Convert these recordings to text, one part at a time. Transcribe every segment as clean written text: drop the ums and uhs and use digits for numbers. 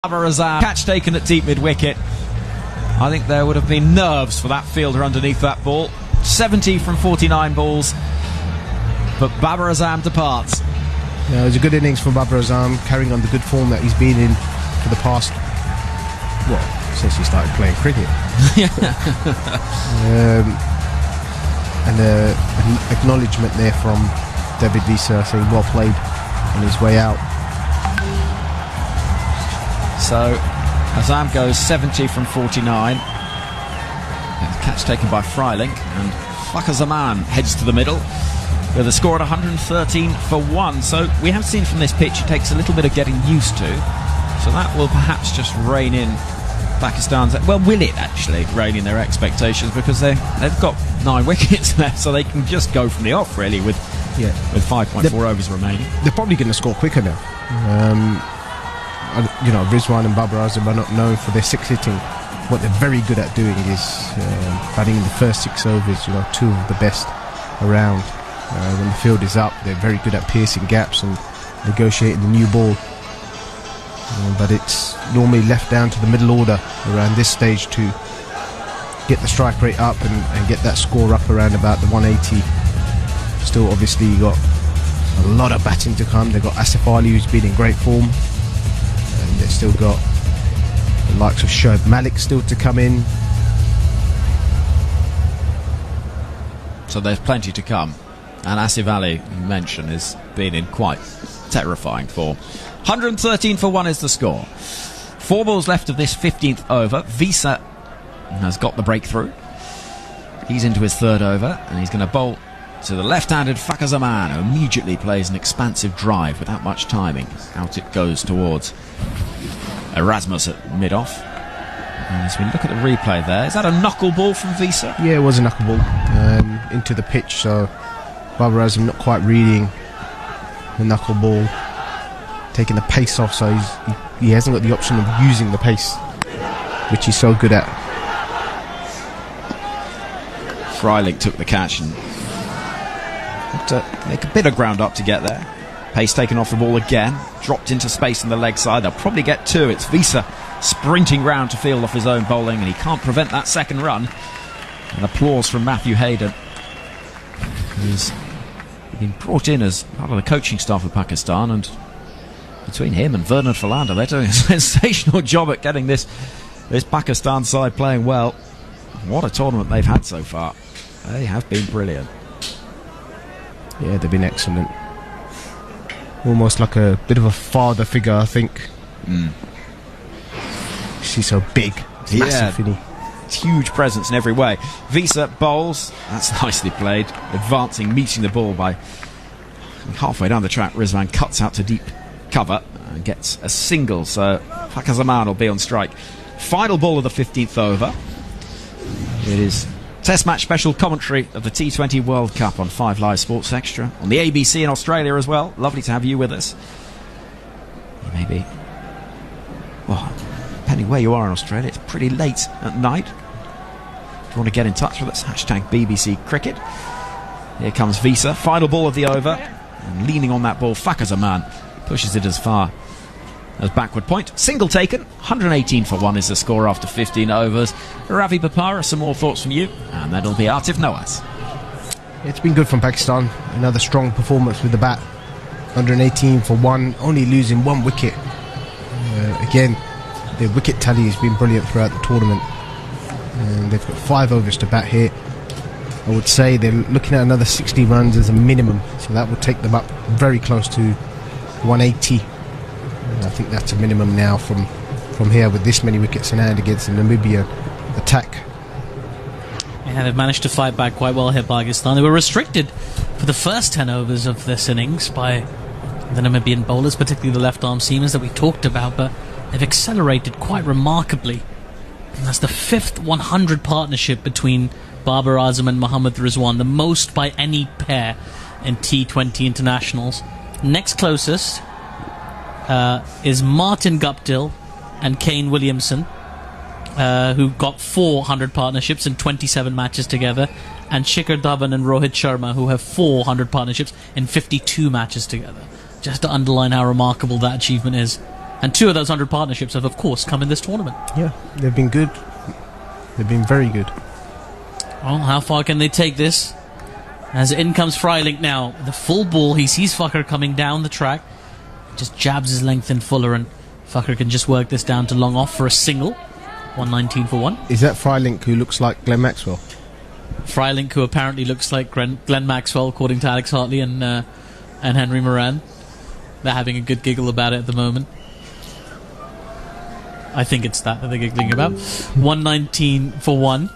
Catch taken at deep mid-wicket. I think there would have been nerves for that fielder underneath that ball. 70 from 49 balls, but Babar Azam departs. Yeah, it was a good innings for Babar Azam, carrying on the good form that he's been in for the past, well, since he started playing cricket. And an acknowledgement there from David Visa saying well played on his way out. So Azam goes 70 from 49. Catch taken by Freiling, and Fakhr Zaman heads to the middle with a score at 113 for 1. So we have seen from this pitch it takes a little bit of getting used to. So that will perhaps just rein in Pakistan's... Well, will it actually rein in their expectations? Because they've got 9 wickets left, so they can just go from the off, really, with 5.4 overs remaining. They're probably going to score quicker now. You know, Rizwan and Babar Azam are not known for their 6 hitting. What they're very good at doing is batting in the first 6 overs, you know, 2 of the best around. When the field is up, they're very good at piercing gaps and negotiating the new ball. But it's normally left down to the middle order around this stage to get the strike rate up and get that score up around about the 180. Still, obviously, you got a lot of batting to come. They've got Asif Ali, who's been in great form. And they've still got the likes of Shoaib Malik still to come in. So there's plenty to come. And Asif Ali, you mentioned, has been in quite terrifying form. 113 for 1 is the score. 4 balls left of this 15th over. Visa has got the breakthrough. He's into his 3rd over, and he's going to bowl to the left-handed Fakhr Zaman, who immediately plays an expansive drive without much timing. Out it goes towards Erasmus at mid-off. And as we look at the replay there, is that a knuckle ball from Visa? Yeah, it was a knuckle ball into the pitch, so Babar Azam not quite reading the knuckle ball, taking the pace off, so he hasn't got the option of using the pace, which he's so good at. Freiling took the catch and had to make a bit of ground up to get there. Pace taken off the ball again, dropped into space on the leg side. They'll probably get 2. It's Visa sprinting round to field off his own bowling, and he can't prevent that second run. And applause from Matthew Hayden, who's been brought in as part of the coaching staff of Pakistan, and between him and Vernon Philander, they're doing a sensational job at getting this Pakistan side playing well. What a tournament they've had so far. They have been brilliant. Yeah, they've been excellent. Almost like a bit of a father figure, I think. She's so big. It's massive, isn't he? Huge presence in every way. Visa bowls. That's nicely played. Advancing, meeting the ball by halfway down the track. Rizwan cuts out to deep cover and gets a single. So Fakhr Zaman will be on strike. Final ball of the 15th over. It is Test match special commentary of the T20 World Cup on 5 Live Sports Extra, on the ABC in Australia as well. Lovely to have you with us. You may be, well, depending where you are in Australia, it's pretty late at night. If you want to get in touch with us, hashtag BBC Cricket. Here comes Visa, final ball of the over, and leaning on that ball, Fakhr Zaman pushes it as far as backward point. Single taken, 118 for 1 is the score after 15 overs. Ravi Papara, some more thoughts from you, and that'll be Atif Nawaz. It's been good from Pakistan. Another strong performance with the bat. 118 for 1, only losing 1 wicket. Again, their wicket tally has been brilliant throughout the tournament. And they've got 5 overs to bat here. I would say they're looking at another 60 runs as a minimum, so that would take them up very close to 180. I think that's a minimum now from here with this many wickets in hand against the Namibia attack. Yeah, they've managed to fight back quite well here, Pakistan. They were restricted for the first 10 overs of this innings by the Namibian bowlers, particularly the left-arm seamers that we talked about, but they've accelerated quite remarkably. And that's the 5th 100 partnership between Babar Azam and Mohammad Rizwan, the most by any pair in T20 internationals. Next closest is Martin Guptill and Kane Williamson, who got 400 partnerships in 27 matches together, and Shikhar Dhawan and Rohit Sharma, who have 400 partnerships in 52 matches together. Just to underline how remarkable that achievement is. And 2 of those 100 partnerships have, of course, come in this tournament. Yeah, they've been good. They've been very good. Well, how far can they take this? As in comes Freilink now. The full ball, he sees Fucker coming down the track. Just jabs his length in Fuller, and Fucker can just work this down to long off for a single. 119 for 1. Is that Freilink who looks like Glenn Maxwell? Freilink, who apparently looks like Glenn Maxwell, according to Alex Hartley and Henry Moran. They're having a good giggle about it at the moment. I think it's that they're giggling about. 119 for 1.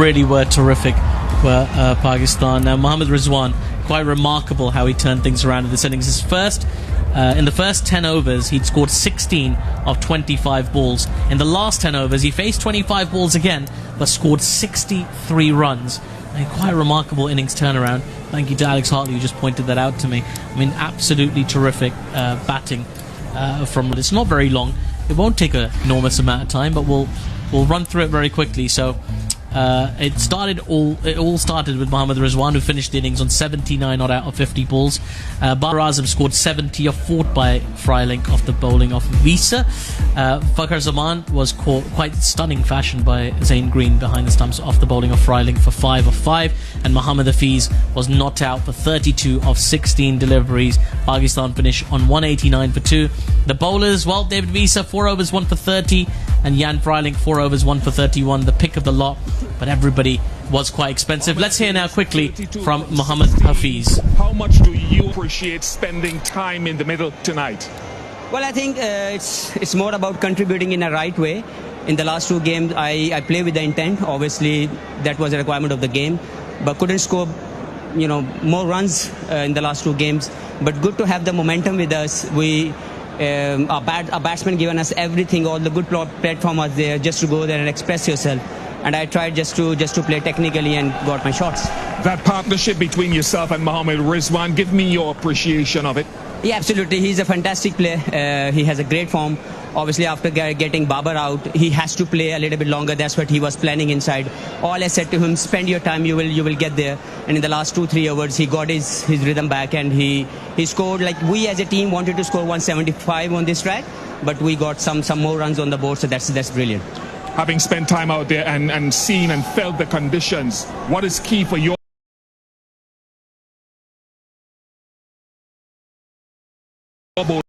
really were terrific for Pakistan. Now, Mohammad Rizwan, quite remarkable how he turned things around in this innings. In the first 10 overs, he'd scored 16 of 25 balls. In the last 10 overs, he faced 25 balls again, but scored 63 runs. A quite remarkable innings turnaround. Thank you to Alex Hartley, who just pointed that out to me. I mean, absolutely terrific batting from. It's not very long. It won't take an enormous amount of time, but we'll run through it very quickly. So it all started with Mohammad Rizwan, who finished the innings on 79 not out of 50 balls. Babar Azam scored 70 off 4 by Freilich off the bowling of Visa. Fakhar Zaman was caught quite stunning fashion by Zayn Green behind the stumps off the bowling of Freilich for 5 of 5, and Mohammad Hafiz was not out for 32 of 16 deliveries. Pakistan finished on 189 for 2. The bowlers, well, David Visa 4 overs 1 for 30, and Jan Freilich 4 overs 1 for 31, the pick of the lot, but everybody was quite expensive. Let's hear now quickly from Mohammad Hafiz. How much do you appreciate spending time in the middle tonight? Well, I think it's more about contributing in a right way. In the last 2 games, I play with the intent. Obviously, that was a requirement of the game, but couldn't score, more runs in the last 2 games. But good to have the momentum with us. Our batsmen given us everything, all the good platform was there just to go there and express yourself. And I tried just to play technically and got my shots. That partnership between yourself and Mohammad Rizwan, give me your appreciation of it. Yeah, absolutely. He's a fantastic player. He has a great form. Obviously, after getting Babar out, he has to play a little bit longer. That's what he was planning inside. All I said to him, spend your time, you will get there. And in the last 2-3 overs, he got his rhythm back, and he scored. Like, we as a team wanted to score 175 on this track, but we got some more runs on the board, so that's brilliant. Having spent time out there and seen and felt the conditions, what is key for your bowling?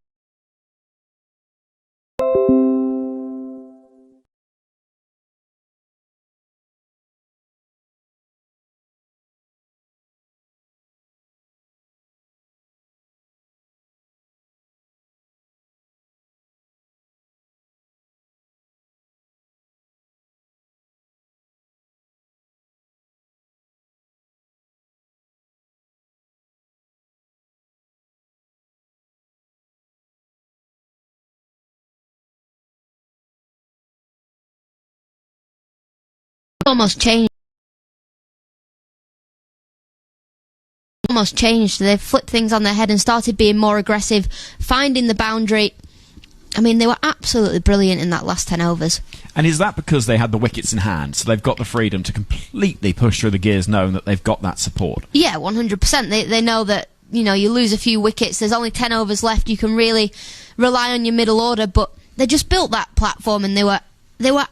Almost changed. They've flipped things on their head and started being more aggressive, finding the boundary. I mean, they were absolutely brilliant in that last 10 overs. And is that because they had the wickets in hand, so they've got the freedom to completely push through the gears, knowing that they've got that support? Yeah, 100%. They know that, you lose a few wickets, there's only 10 overs left, you can really rely on your middle order, but they just built that platform and they were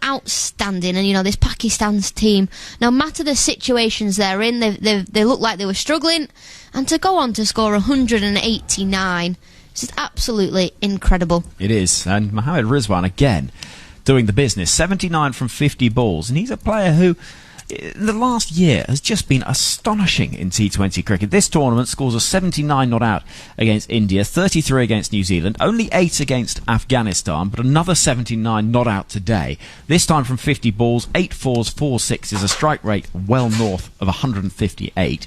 outstanding. And this Pakistan's team, no matter the situations they're in, they look like they were struggling, and to go on to score 189, this is absolutely incredible. It is. And Mohammad Rizwan again doing the business, 79 from 50 balls, and he's a player who in the last year has just been astonishing in T20 cricket. This tournament scores a 79 not out against India, 33 against New Zealand, only 8 against Afghanistan, but another 79 not out today. This time from 50 balls, 8 fours, 4 sixes, a strike rate well north of 158.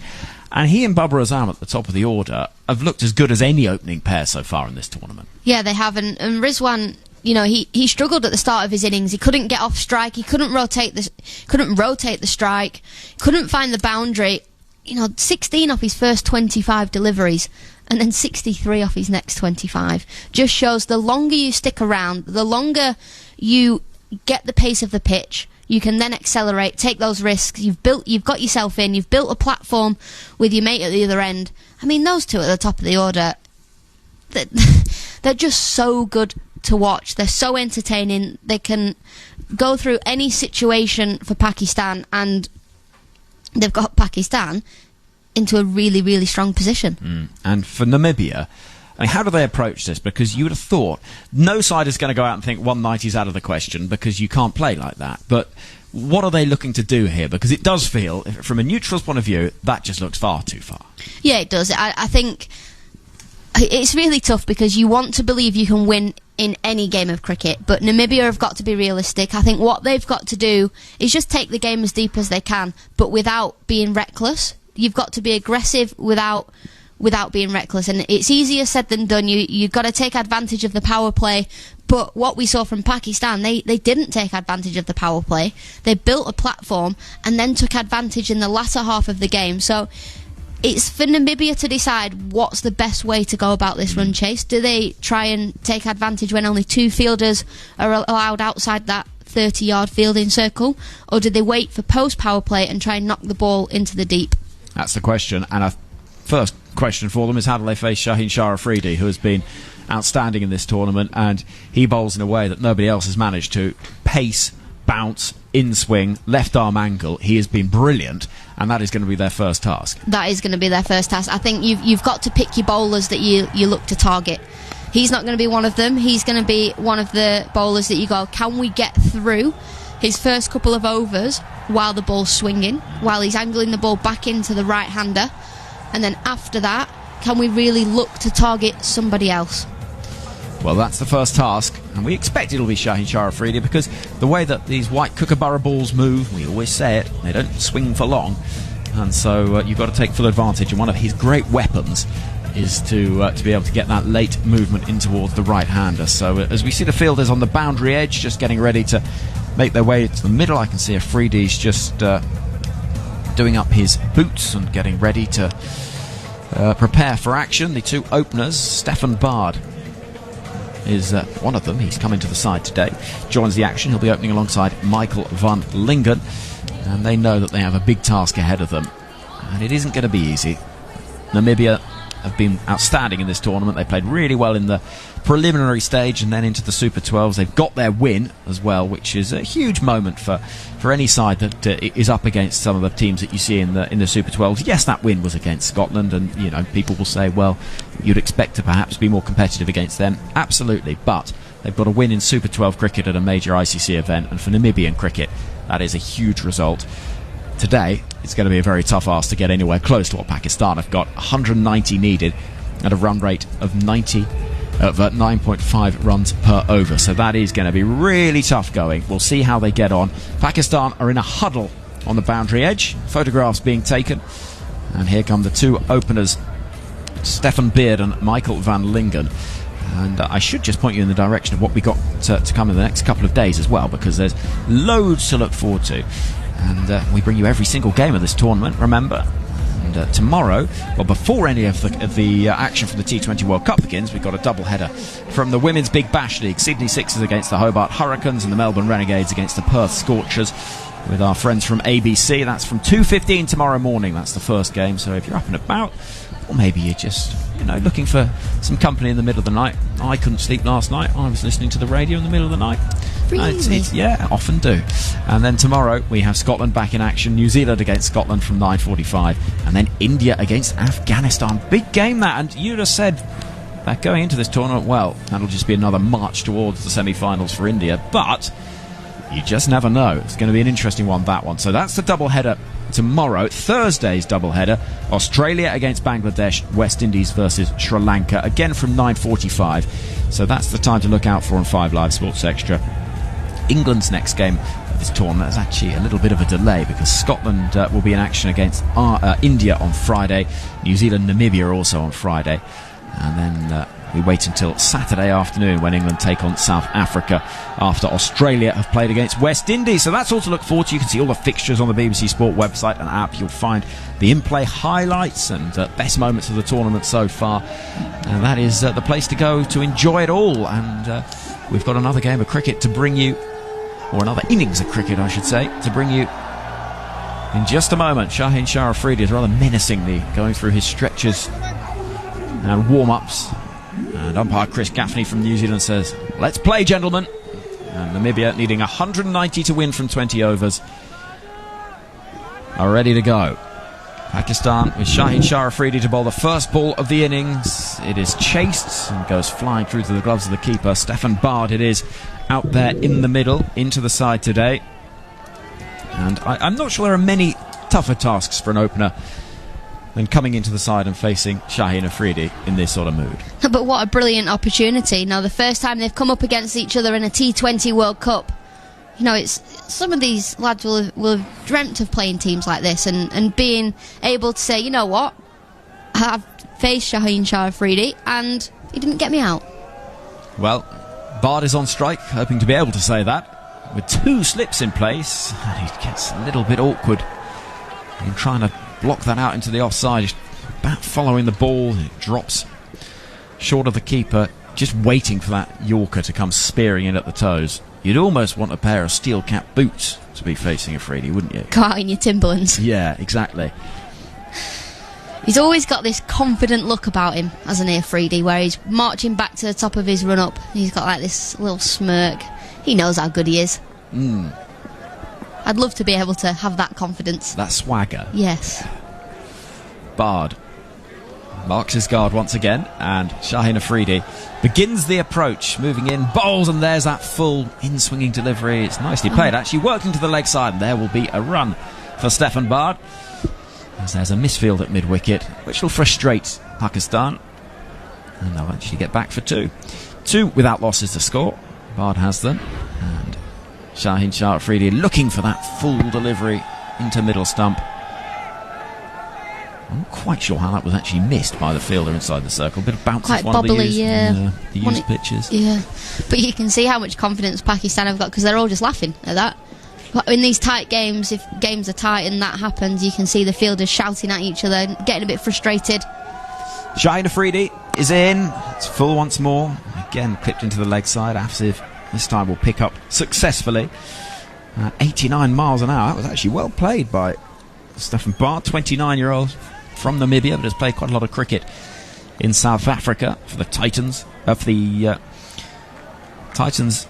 And he and Babar Azam at the top of the order have looked as good as any opening pair so far in this tournament. Yeah, they have. And Rizwan, he struggled at the start of his innings. He couldn't get off strike. He couldn't rotate the strike. Couldn't find the boundary. 16 off his first 25 deliveries, and then 63 off his next 25. Just shows the longer you stick around, the longer you get the pace of the pitch, you can then accelerate, take those risks. You've got yourself in. You've built a platform with your mate at the other end. I mean, those two at the top of the order, they're just so good to watch. They're so entertaining. They can go through any situation for Pakistan, and they've got Pakistan into a really, really strong position. And for Namibia, I mean, how do they approach this? Because you would have thought no side is going to go out and think 190 is out of the question, because you can't play like that. But what are they looking to do here? Because it does feel, from a neutral's point of view, that just looks far too far. Yeah, it does. I think it's really tough, because you want to believe you can win in any game of cricket, but Namibia have got to be realistic. I think what they've got to do is just take the game as deep as they can, but without being reckless. You've got to be aggressive without being reckless, and it's easier said than done. You've got to take advantage of the power play, but what we saw from Pakistan, they didn't take advantage of the power play. They built a platform and then took advantage in the latter half of the game. So it's for Namibia to decide what's the best way to go about this run chase. Do they try and take advantage when only 2 fielders are allowed outside that 30-yard fielding circle, or do they wait for post power play and try and knock the ball into the deep? That's the question. And a first question for them is, how do they face Shaheen Shah Afridi, who has been outstanding in this tournament, and he bowls in a way that nobody else has managed to. Pace, bounce, in swing, left arm angle. He has been brilliant, and that is going to be their first task. That is going to be their first task. I think you've got to pick your bowlers that you look to target. He's not going to be one of them. He's going to be one of the bowlers that you go, can we get through his first couple of overs while the ball's swinging, while he's angling the ball back into the right-hander, and then after that, can we really look to target somebody else? Well, that's the first task, and we expect it'll be Shaheen Shah Afridi, because the way that these white kookaburra balls move, we always say it, they don't swing for long, and so you've got to take full advantage, and one of his great weapons is to be able to get that late movement in towards the right-hander. So as we see the fielders on the boundary edge just getting ready to make their way to the middle, I can see Afridi's just doing up his boots and getting ready to prepare for action. The 2 openers, Stefan Bard is one of them. He's come into the side today, joins the action. He'll be opening alongside Michael van Lingen, and they know that they have a big task ahead of them, and it isn't going to be easy. Namibia have been outstanding in this tournament. They played really well in the preliminary stage and then into the Super 12s. They've got their win as well, which is a huge moment for any side that is up against some of the teams that you see in the Super 12s. Yes, that win was against Scotland, and you know, people will say, well, you'd expect to perhaps be more competitive against them. Absolutely, but they've got a win in Super 12 cricket at a major ICC event, and for Namibian cricket, that is a huge result. Today, it's going to be a very tough ask to get anywhere close to what Pakistan have got. 190 needed at a run rate of 9.5 runs per over. So that is going to be really tough going. We'll see how they get on. Pakistan are in a huddle on the boundary edge. Photographs being taken. And here come the 2 openers, Stefan Beard and Michael van Lingen. And I should just point you in the direction of what we got to come in the next couple of days as well, because there's loads to look forward to. And we bring you every single game of this tournament, remember. And tomorrow, well, before any of the action from the T20 World Cup begins, we've got a double header from the Women's Big Bash League. Sydney Sixers against the Hobart Hurricanes and the Melbourne Renegades against the Perth Scorchers, with our friends from ABC. That's from 2:15 tomorrow morning. That's the first game. So if you're up and about, or maybe you're just, looking for some company in the middle of the night. I couldn't sleep last night. I was listening to the radio in the middle of the night. Really? Yeah, often do. And then tomorrow we have Scotland back in action. New Zealand against Scotland from 9:45, and then India against Afghanistan. Big game that, and you just said that going into this tournament, well, that'll just be another march towards the semi-finals for India, but you just never know. It's going to be an interesting one, that one. So that's the double header tomorrow. Thursday's double header, Australia against Bangladesh, West Indies versus Sri Lanka, again from 9:45. So that's the time to look out for on 5 Live Sports Extra. England's next game of this tournament is actually a little bit of a delay, because Scotland will be in action against India on Friday. New Zealand, Namibia also on Friday, and then we wait until Saturday afternoon when England take on South Africa after Australia have played against West Indies. So that's all to look forward to. You can see all the fixtures on the BBC Sport website and app. You'll find the in-play highlights and best moments of the tournament so far, and that is the place to go to enjoy it all. And we've got another game of cricket to bring you, or another innings of cricket I should say, to bring you in just a moment. Shaheen Shah Afridi is rather menacingly going through his stretches and warm-ups, and umpire Chris Gaffney from New Zealand says, let's play, gentlemen. And Namibia, needing 190 to win from 20 overs, are ready to go. Pakistan with Shaheen Shah Afridi to bowl the first ball of the innings. It is chased and goes flying through to the gloves of the keeper. Stefan Bard it is, out there in the middle, into the side today. And I'm not sure there are many tougher tasks for an opener than coming into the side and facing Shaheen Afridi in this sort of mood. But what a brilliant opportunity. Now, the first time they've come up against each other in a T20 World Cup, you know, it's some of these lads will have dreamt of playing teams like this and being able to say, you know what, I've faced Shaheen Afridi and he didn't get me out. Well, Bard is on strike, hoping to be able to say that, with 2 slips in place, and he gets a little bit awkward in trying to block that out into the offside. He's about following the ball, it drops short of the keeper, just waiting for that Yorker to come spearing in at the toes. You'd almost want a pair of steel-cap boots to be facing Afridi, wouldn't you? Go out in your Timberlands. Yeah, exactly. He's always got this confident look about him, hasn't he, Afridi, where he's marching back to the top of his run-up. He's got like this little smirk. He knows how good he is. I'd love to be able to have that confidence. That swagger. Yes. Bard marks his guard once again, and Shaheen Afridi begins the approach, moving in, bowls, and there's that full in-swinging delivery. It's nicely played, actually worked into the leg side, and there will be a run for Stefan Bard, as there's a misfield at mid-wicket, which will frustrate Pakistan, and they'll actually get back for 2. 2 without losses to score. Bard has them, and Shaheen Afridi looking for that full delivery into middle stump. I'm not quite sure how that was actually missed by the fielder inside the circle. A bit of bounce quite off one bobbly, of the used pitches. Yeah, but you can see how much confidence Pakistan have got, because they're all just laughing at that. But in these tight games, if games are tight and that happens, you can see the fielders shouting at each other, getting a bit frustrated. Shaheen Afridi is in. It's full once more. Again, clipped into the leg side. Afsiv this time will pick up successfully. 89 miles an hour. That was actually well played by Stefan Bard, 29-year-old from Namibia, but has played quite a lot of cricket in South Africa for the Titans. Titans,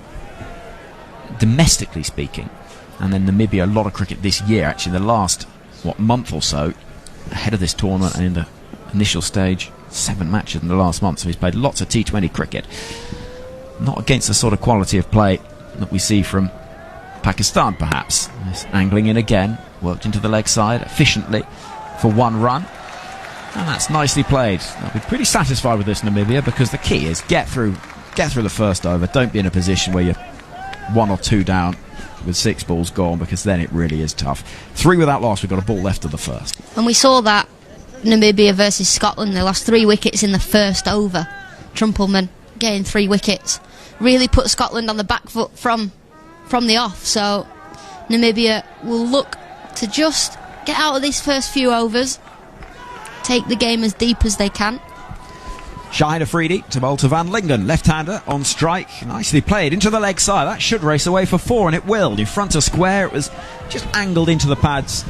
domestically speaking, and then Namibia, a lot of cricket this year, actually, the last, month or so, ahead of this tournament and in the initial stage, 7 matches in the last month, so he's played lots of T20 cricket. Not against the sort of quality of play that we see from Pakistan, perhaps. He's angling in again, worked into the leg side efficiently for 1 run, and that's nicely played. They'll be pretty satisfied with this, Namibia, because the key is get through the first over. Don't be in a position where you're 1 or 2 down with 6 balls gone, because then it really is tough. 3 without loss. We've got a ball left of the first, and we saw that Namibia versus Scotland, they lost 3 wickets in the first over. Trumpelman getting 3 wickets really put Scotland on the back foot from the off, so Namibia will look to just get out of these first few overs, take the game as deep as they can. Shaheen Afridi to bowl to Van Lingen, left-hander on strike, nicely played into the leg side. That should race away for 4, and it will. In front of square, it was just angled into the pads,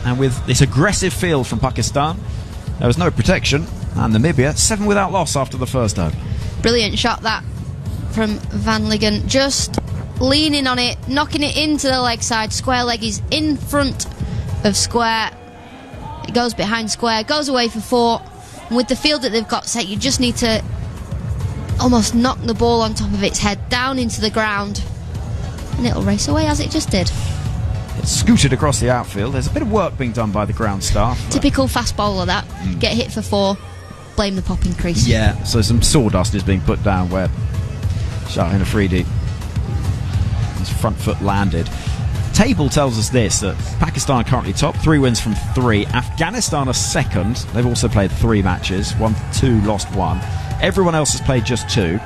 and with this aggressive field from Pakistan, there was no protection, and Namibia 7 without loss after the first over. Brilliant shot that from Van Lingen, just leaning on it, knocking it into the leg side. Square leg is in front of square, it goes behind square, goes away for 4. And with the field that they've got set, you just need to almost knock the ball on top of its head down into the ground, and it'll race away as it just did. It's scooted across the outfield. There's a bit of work being done by the ground staff. Typical fast bowler that. Get hit for 4, blame the popping crease. Yeah, so some sawdust is being put down where Shaheen Afridi, his front foot landed. Table tells us this, that Pakistan are currently top, 3 wins from 3. Afghanistan are second. They've also played 3 matches, won 2, lost 1. Everyone else has played just 2.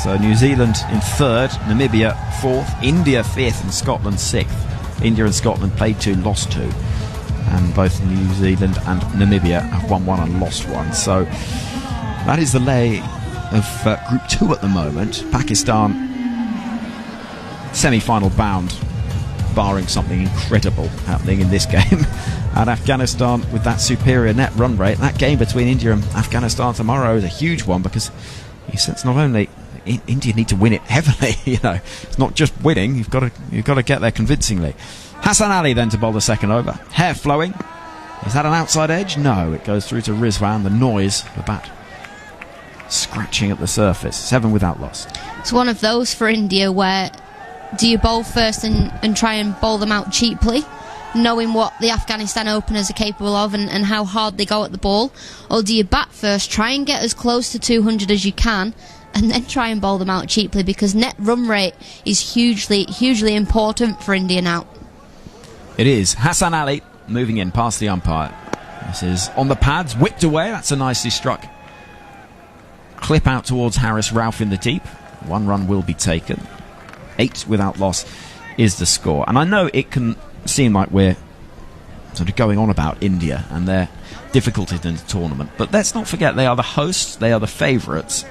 So New Zealand in 3rd, Namibia 4th, India 5th, and Scotland 6th. India and Scotland played 2, lost 2. And both New Zealand and Namibia have won 1 and lost 1. So that is the lay of Group 2 at the moment. Pakistan semi-final bound, barring something incredible happening in this game. And Afghanistan with that superior net run rate. That game between India and Afghanistan tomorrow is a huge one, because you sense not only India need to win it heavily, it's not just winning, you've got to get there convincingly. Hassan Ali then to bowl the second over. Hair flowing. Is that an outside edge? No, it goes through to Rizwan. The noise, the bat scratching at the surface. 7 without loss. It's one of those for India where do you bowl first and try and bowl them out cheaply, knowing what the Afghanistan openers are capable of and how hard they go at the ball? Or do you bat first, try and get as close to 200 as you can, and then try and bowl them out cheaply? Because net run rate is hugely important for India now. It is. Hassan Ali moving in past the umpire. This is on the pads, whipped away. That's a nicely struck clip out towards Harris Ralph in the deep. 1 run will be taken. 8 without loss is the score. And I know it can seem like we're sort of going on about India and their difficulties in the tournament, but let's not forget they are the hosts, they are the favourites,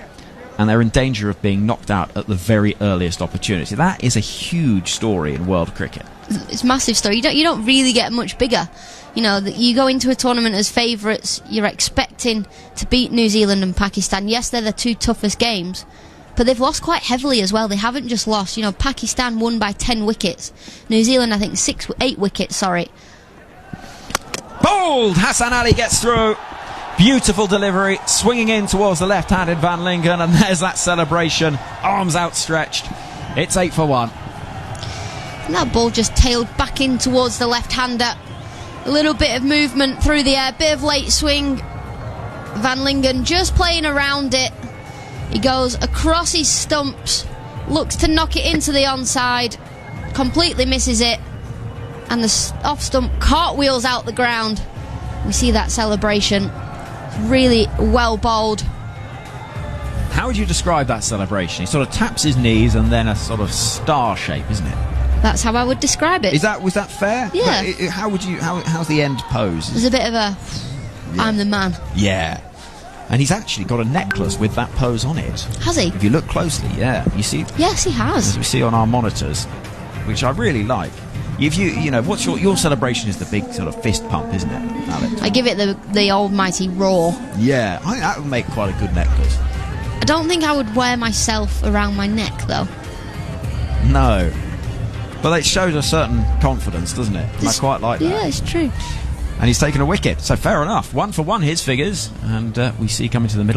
and they're in danger of being knocked out at the very earliest opportunity. That is a huge story in world cricket. It's a massive story. You don't really get much bigger. You know, you go into a tournament as favourites, you're expecting to beat New Zealand and Pakistan. Yes, they're the 2 toughest games, but they've lost quite heavily as well. They haven't just lost. You know, Pakistan won by 10 wickets. New Zealand, I think, 8 wickets, sorry. Bowled! Hassan Ali gets through. Beautiful delivery, swinging in towards the left-handed Van Lingen, and there's that celebration. Arms outstretched. It's 8 for 1. And that ball just tailed back in towards the left-hander. A little bit of movement through the air, bit of late swing. Van Lingen just playing around it. He goes across his stumps, looks to knock it into the onside, completely misses it, and the off stump cartwheels out the ground. We see that celebration. Really well bowled. How would you describe that celebration? He sort of taps his knees and then a sort of star shape, isn't it? That's how I would describe it. Was that fair? Yeah. How's the end pose? There's a bit of a I'm the man. Yeah. And he's actually got a necklace with that pose on it. Has he? If you look closely, yeah. You see? Yes, he has. As we see on our monitors, which I really like. If you know, what's your celebration is the big sort of fist pump, isn't it, Alex? I give it the almighty roar. Yeah, I think that would make quite a good necklace. I don't think I would wear myself around my neck, though. No. But it shows a certain confidence, doesn't it? And I quite like that. Yeah, it's true. And he's taken a wicket, so fair enough. 1 for 1 his figures, and we see coming to the middle.